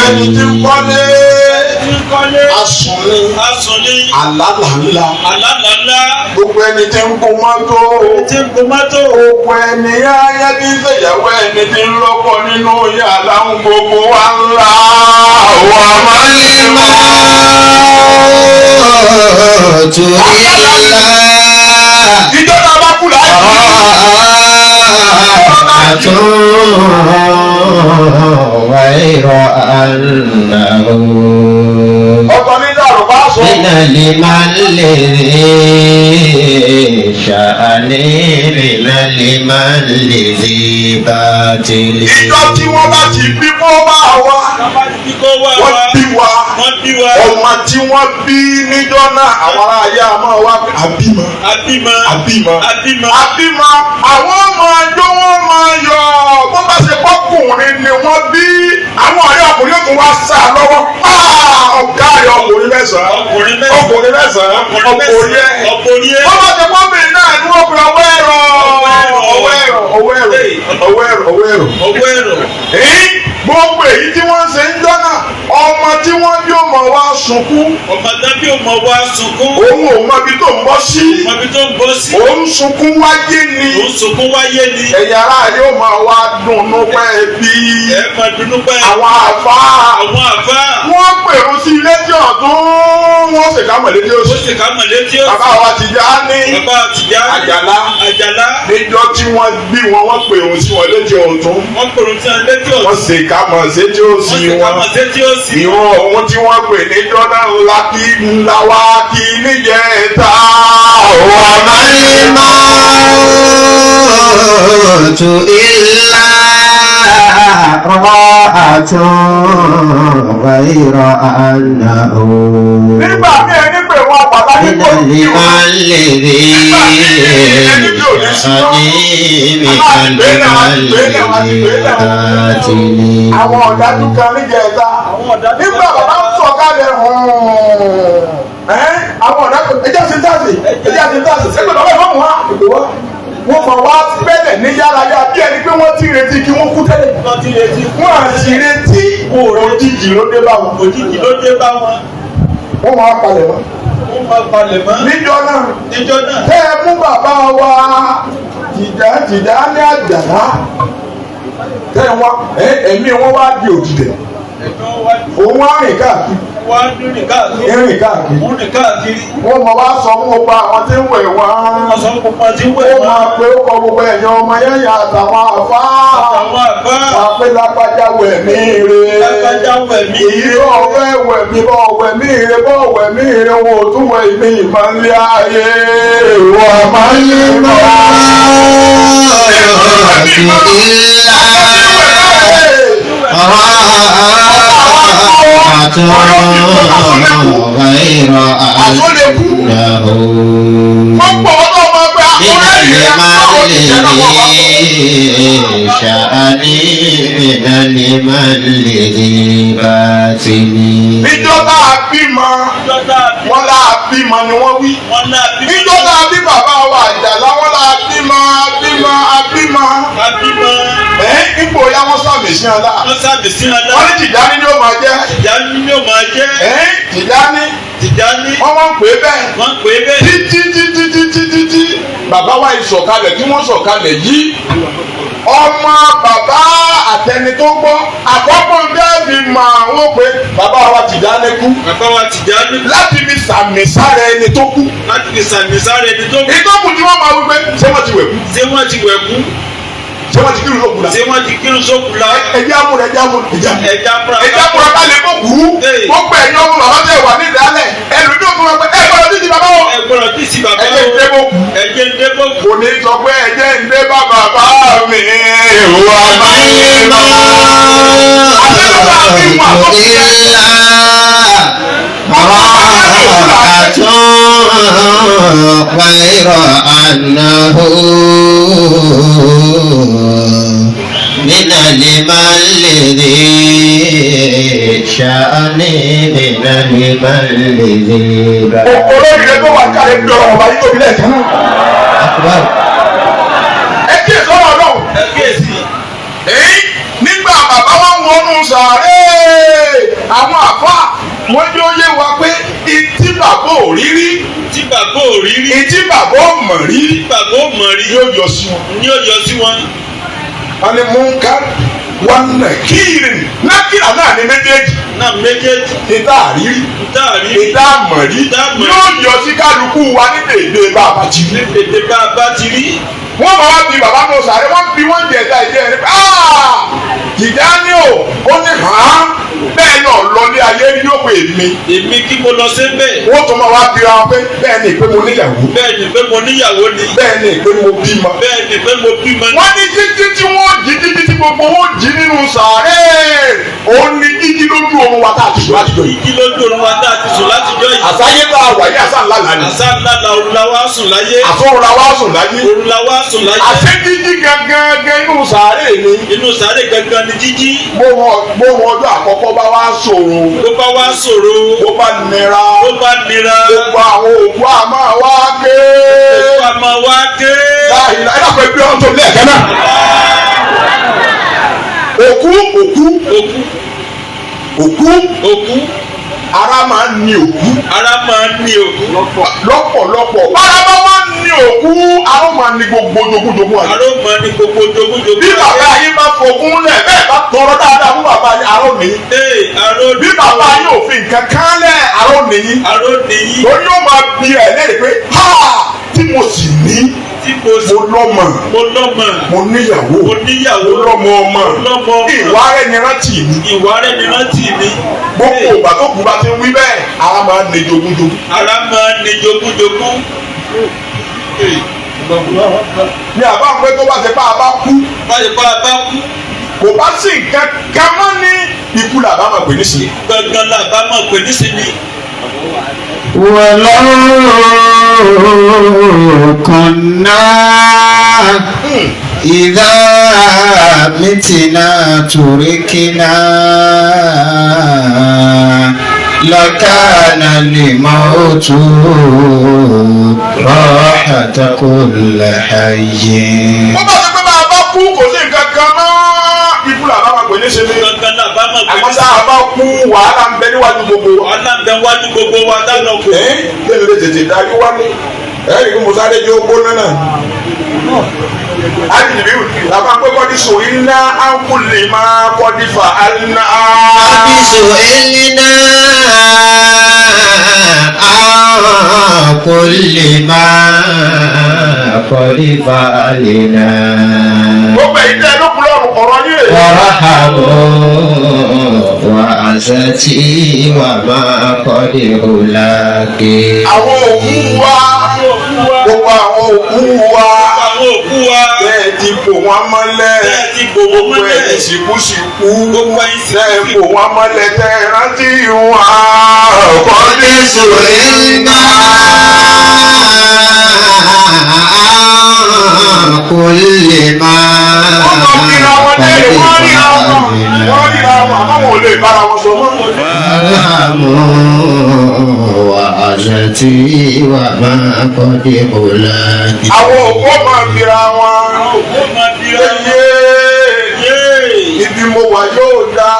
ẹni tí ń kọ́lé asùnlé alálàńlá gbogbo ẹni tí ń kó mọ́tò gbogbo ẹni ayé tí ń ṣèyàwó ẹni tí ń lọ́kọ nínú yàrá ń gbogbo wa ńlá wà máa ń má tu ilá. ìjọba bá kú láì غير أنه من لمن الذي شأني من لمن الذي باطل. ìjọ tí wọ́n bá ti bí kó bá wa wọ́n bí wa ọmọ tí wọ́n bí níjọ́ náà àwọn ará ayé àmọ́ wa àbímọ àwọn ọmọ ẹjọ́ wọn máa yọ bó bá ṣe pọ́kùnrin ni wọ́n bí àwọn ọ̀rẹ́ ọkùnrin tó wá sá lọ́wọ́ ọ̀gá rẹ̀ ọkùnrin mẹ́sàn-án ọkùnrin yẹ wọ́n bá ṣe pọ́kùnrin náà ni wọ́n pe ọwọ́ ẹ̀rọ gbogbo èyí tí wọ́n ń ṣe ń jọ́nà ọmọ tí wọ́n bí ọmọ wa sunkún òun ò mọ ibi tó ń bọ́ sí òun sunkún wáyé ni ẹ̀yà ara yóò máa wá dùnnú pẹ́ bí àwọn àfa wọ́n pèrò sí ilé tí ọ̀tún wọ́n sì ká mọ̀lẹ́tì òsì bàbá wa ti já ní àjàlá níjọ́ tí wọ́n bí wọ́n pèrò sí wọn létí ọ̀tún wọ́n sì ká mọ̀ sétí òsì wọn ìwọ̀n ohun tí wọ́n pè níjọ́ náà ńlá wá kí níjẹta wà máa ń má tu ilá. راحة غير أنه nígbà tí ẹni pè wọ́n pàtàkì kò ní ìwọ̀n الذي يصني بقلب الباطل. àwọn ọ̀dájú kan níjẹta nígbà bàbá ń sọ kálẹ̀ àwọn ọ̀dájú ẹjẹ́ sí táàsì ẹgbẹ̀rún ọ̀rẹ́ ìfọ̀mù wa wọ́n mọ̀ wá bẹ́lẹ̀ ní yárayá bí ẹni pé wọ́n ti retí kí wọ́n kú tẹ́lẹ̀. wọ́n á sì retí òjijì ló dé bá wọn. wọ́n máa palẹ̀ mọ́. níjọ́ náà tẹ́ ẹ mú bàbá wa Tìjà ní Àjàlá tẹ́ ẹ wá ẹ̀mí wọn wá di òdìdẹ̀ òun wá rìn káàkiri. wọ́n máa wá sọ fún gbogbo àwọn tí ń wẹ̀ wá. wọ́n máa pe ó kọ gbogbo ẹ̀yàn ọmọ yẹ́yà àtàwọn àfá. wọ́n pe lágbájá wẹ̀ mí re. èyí bọ́ wẹ̀ mí re wọn ò tún wẹ̀ mí ìmọ̀lẹ́ ayé. wọ́n máa ń yé mọ́. غير أنه شأني من لمن الذي باطل. níjọba àbímọ wọn là àbímọ ni wọ́n wí. níjọba àbí bàbá wa Àjàlá wọn là àbímọ. ipò ya wọn sàmì sí ọlá. wọ́n ní Tìjání ni ó máa jẹ́. Tìjání wọ́n máa ń pè é bẹ́ẹ̀. títí bàbá wa ìsọ̀kalẹ̀ tí wọ́n sọ̀kalẹ̀ yìí ọmọ bàbá àtẹni tó gbọ́ àkọ́kọ́ dẹ́ẹ̀bì máa wọ́n pé bàbá wa Tìjání kú. láti fi sàmì sára ẹni tó kú. ìtọ́kù tí wọ́n máa wí pé ṣé wọ́n ti wẹ̀ kú. ṣé wọ́n ti kírun sókù la. ẹja múra ká lè kó kú. gbogbo ẹ̀yin ọmọ bàbá tẹ̀ wà ní ìdálẹ̀ ẹlòmíì òkú wọn pé ẹ gbọ́dọ̀ tí ti bàbá wọn. ẹjẹ ń dé bó kú. kò ní sọ pé ẹjẹ ń dé bá bàbá mi. wà á máa ń yé mọ́. غير أنه من لمن الذي شأني من لمن الذي olóyè tó wà káyé bí ọ̀rọ̀ ọba yìí tóbi lẹ́ẹ̀kan náà. ẹ kí èso ọ̀rọ̀ náà. nígbà bàbá wọn wọnú sàárè àwọn àfà wọ́n jẹ́ ó yé wa pé ìtí bàbá ò rí rí. tí bàbá ò rí rí. ìtí bàbá ò mọ̀ rí. tí bàbá ò mọ̀ rí. yóò yọ sí wọn. yóò yọ sí wọn. wọ́n ní munkar wọn nàkírì nàkírà náà ní méjèèjì. náà méjèèjì. ìta àrírí. ìta àrírí. ìta àmọ̀rí. yóò yọ sí kálukú wa ní dèdè bá a bá ti rí. ní dèdè bá a bá ti rí. wọ́n máa wá bí bàbá náà sáré wọ́n bí wọ́n jẹ ẹ̀dá ìjẹ́ ẹni pé jìjà ni ó ní hàn bẹ́ẹ̀ náà lọlé ayé yóò pè mí. èmi kí mo lọ sí bẹ́ẹ̀. wọ́n tún máa wá bí wọn pé bẹ́ẹ̀ ni pé mo níyàwó. bẹ́ẹ̀ ni pé mo níyàwó ni. bẹ́ẹ̀ ni pé mo bímọ. bẹ́ẹ̀ ni pé mo bímọ. wọ́n ní jíjí tí wọ́n jí jíjí tí gbogbo wọn jí nínú sàárè òun ni jíjí lójú oorun wa tá a ti sùn láti jọ yìí. jíjí lójú oorun wa tá a ti sùn láti jọ yìí. àsáyé tá a wà yí àsá ńlá là ní. àsá ńlá la òru la wá sùn láyé. àsọ̀rọ̀ la wá sùn láyé. òru la wá sùn láyé. àṣẹ jíjí gangan inú sàárè ni. inú sàárè gangan ni jíjí. bó wọn ọjọ́ àkọ́kọ́ bá wá ṣòro. bó bá wá ṣòro. bó bá nira. bó bá nira. gbogbo àwọn òkú àmọ́ wá ké. òkú àmọ́ wá ké. láàyè ẹ dàpọ̀ ẹgbẹ́ ọ̀hún tó lẹ́ẹ̀kẹ́ náà. òkú. ara máa ń ní òkú. ara máa ń ní òkú. lọ́pọ̀lọpọ̀. bára bá wá ń ní òkú aró máa ń ní gbogbo jogúnjogún àyè. aró máa ń ní gbogbo jogúnjogún. bí bàbá yín bá fògún lẹ̀ bẹ́ẹ̀ bá tọrọ dáadáa fún bàbá yín aró nìyí. aró nìyí. bí bàbá yín ò fi nǹkan kan lẹ̀ aró nìyí. aró nìyí. torí ó máa bí ẹ̀ lẹ́yìn pé tí mo sì ní. mo lọ́mọ. mo níyàwó. mo lọ́mọ ọmọ. ìwà rẹ̀ ni rántí mi. gbogbo ìgbà tó kù bá ti wí bẹ́ẹ̀ ara máa ń ní jogúnjogún. ní àbá pé tó bá ti pa àbá kú. kò bá sí nǹkan kan mọ́ ní ikú làbá máa pè ní sí. gangan làbá máa pè ní sí ni. ولو كنا إذا متنا تركنا لكان الموت راحة كل حي. wọ́n bá ti pé máa bá kú kò sí nǹkan kan mọ́ ikú làbá máa pè ní sí ni. àmọ́ tá a bá kú wàhálà ń bẹ níwájú gbogbo wa. wàhálà ń bẹ níwájú gbogbo wa dáná kù. lẹ́nu lè tètè dájú wá ní ẹ̀rí kí musa dé jẹ́ ogbó náà. Àdìbí làbá pé kọ́dí sọ iná áńkùlì máa kọ́dí fà áná. kọ́dí sọ iná áńkùlì máa kọ́dí fà áná. gbogbo èyí tẹ́ ló kúlọ̀ ọ̀rọ̀ yìí. ọ̀rọ̀ àbọ̀ wà àṣàtì wà máa kọ́dí hùlàkì. àwọn òkú wa gbogbo àwọn òkú wa. bẹ́ẹ̀ ti bò wọ́n mọ́lẹ̀. gbogbo ẹ̀ ìsìnkú. bẹ́ẹ̀ bò wọ́n mọ́lẹ̀ tẹ́ rántí wọn. kọ́dí sọ iná áńkùlì máa kọ́dí fà áná. wọ́n ríra wọn àmọ́ wọn ò lè bára wọn sọ mọ́. وعزتي وما قد هلاك. àwọn òkú máa bira wọn. ibi mo wà yóò dá.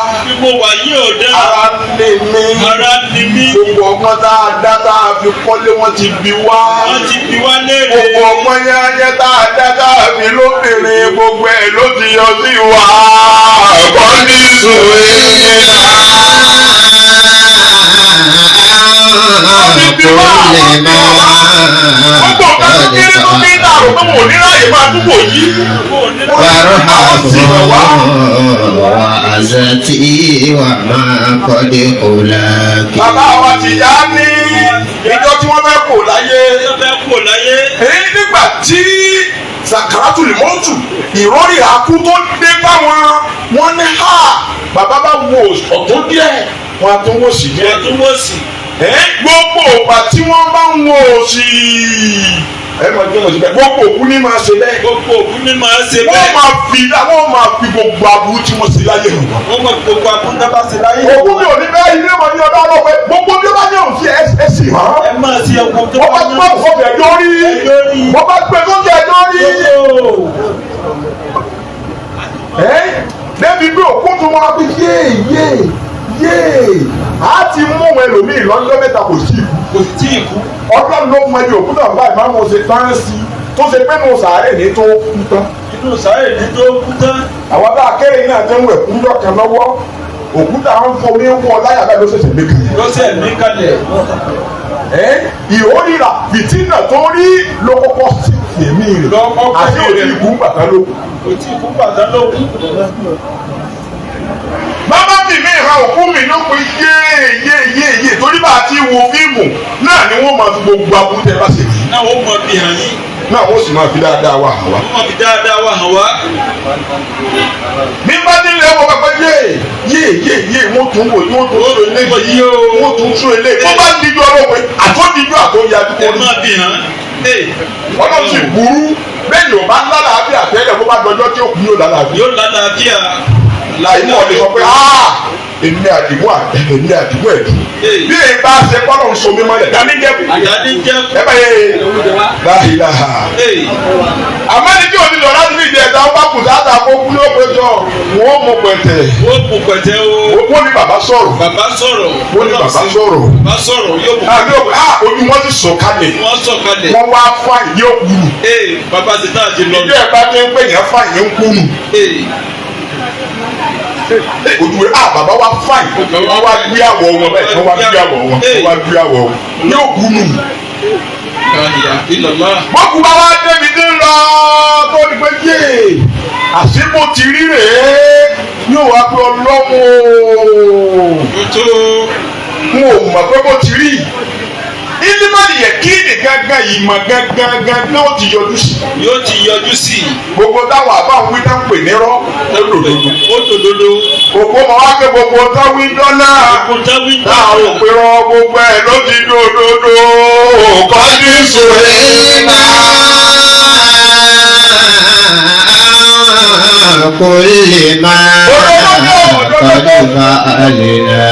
ara ní mi. gbogbo ọgbọ́n tá a dá tá a fi kọ́lé wọn ti bí wá. gbogbo ọgbọ́n yányá tá a dá tá a fi lóbìnrin gbogbo ẹ̀ ló ti yọ sí wa. kọ́ni sùn èyí وعزتي وما قد هلاك. bàbá wa ti yá ní ìjọ tí wọ́n fẹ́ kó láyé. èyí nígbà tí Sakaratul Mautu ìrọ́rì àkú tó dé báwọn wọn ní ha bàbá bá wo ọ̀tún díẹ̀ wọn á tún wò sí díẹ̀. gbogbo ìgbà tí wọ́n bá ń wò sí ẹ máa gbé wọn síbẹ̀ gbogbo òkú ní máa ṣe bẹ́ẹ̀. wọ́n máa fi gbogbo aburú tí wọ́n ṣe láyé hàn wọ́n. òkú mi ò ní bẹ́ẹ̀ ilé wọn ní ọ̀dọ́ ọlọ́pẹ́ gbogbo bí ó bá ní òun sí ẹ sì hàn. wọ́n bá gbé ọ̀fẹ́ dórí wọ́n bá gbé ọ̀fẹ́ dórí. débi bí òkú tó máa fi yé a ti mú wọn ẹlòmíì lọ́jọ́ mẹ́ta kò sí ìkú ọlọ́run ló mọ iye òkúta báyìí máa ń ṣe tán sí tó ṣe pé nù sàárè ní tó kú tán. inú sàárè ní tó kú tán. àwọn bá akéré yìí náà ti ń wẹ̀ kúndọ̀ kan lọ́wọ́ òkúta ń fomi wọ láyà báyìí ló ṣẹ̀ṣẹ̀ méjì. ló ṣẹ̀ mí kalẹ̀. ìhórìrà fìtínà tó rí ló kọ́kọ́ sí èmi rẹ̀ àti òtí ìkú bàtà ló kù. òtí ìkú bàtà ló kù. bàbá mi mi ha òkú mi ló pe yéèyéèyé torí bá a ti wo fíìmù náà ni wọ́n máa fi gbogbo abúlé bá ṣe kì í. náà wọ́n máa fi hàn yín. náà wọ́n sì máa fi dáadáa wá hàn wá. wọ́n máa fi dáadáa wá hàn wá. bí bá nílé wọ pẹpẹ yéèyéèyé wọ́n tún wò wọ́n tún sún ilé yìí wọ́n tún sún ilé yìí. wọ́n bá díjú ọlọ́pẹ àtọ́díjú àtọ́yà dúró. ẹ máa fi hàn. ọlọ́run sì burú bẹ́ẹ̀ ni ò bá lálàáfíà tẹ́lẹ̀ bó bá dọjọ́ tí ó kú yóò lálàáfíà. yóò lálàáfíà. láìmọ̀ ọ̀dẹ sọ pé èmi àdìmú ẹ̀dùn bí èyí bá ṣe kọ́nà ń so mi mọ́lẹ̀ dání jẹ́kù ẹ bá yẹ láìlà àmọ́ni tí o ti lọ láti ní ìdí ẹ̀dá ọba kù sáà kó kú yóò péjọ wọ́n mú pẹ̀tẹ̀ wọ́n ní bàbá sọ̀rọ̀ wọ́n ní bàbá sọ̀rọ̀ ojú wọn ti sọ̀ kalẹ̀ wọ́n wá fà yóò kúrú ìdí ẹ̀ bá ti ń pè yẹn fà yẹn ń kúrú ojú rẹ bàbá wa fáìn wọ́n wá gbé àwọ̀ wọn bẹ́ẹ̀ wọ́n wá gbé àwọ̀ wọn yóò kú nù. bọ́kù bá wá débi dé lọ tó ní pé yé àṣìbò ti rí rèé yóò wá pé ọlọ́mọ n ò mọ̀ pé bó ti rí ìdímọ̀lì yẹ kí ni gángan yìí mọ̀ gángan ó ti yọjú sí. yóò ti yọjú sí. gbogbo táwọn àbáwọn wí náà ń pè nírọ́ ó dòdòdò. òpó mọ̀ wá pé gbogbo táwọn ìjọ náà táwọn òpè rọ gbogbo ẹ̀ ló ti dòdòdò. kọ́jú sòrè náà. كل ما قد فعلنا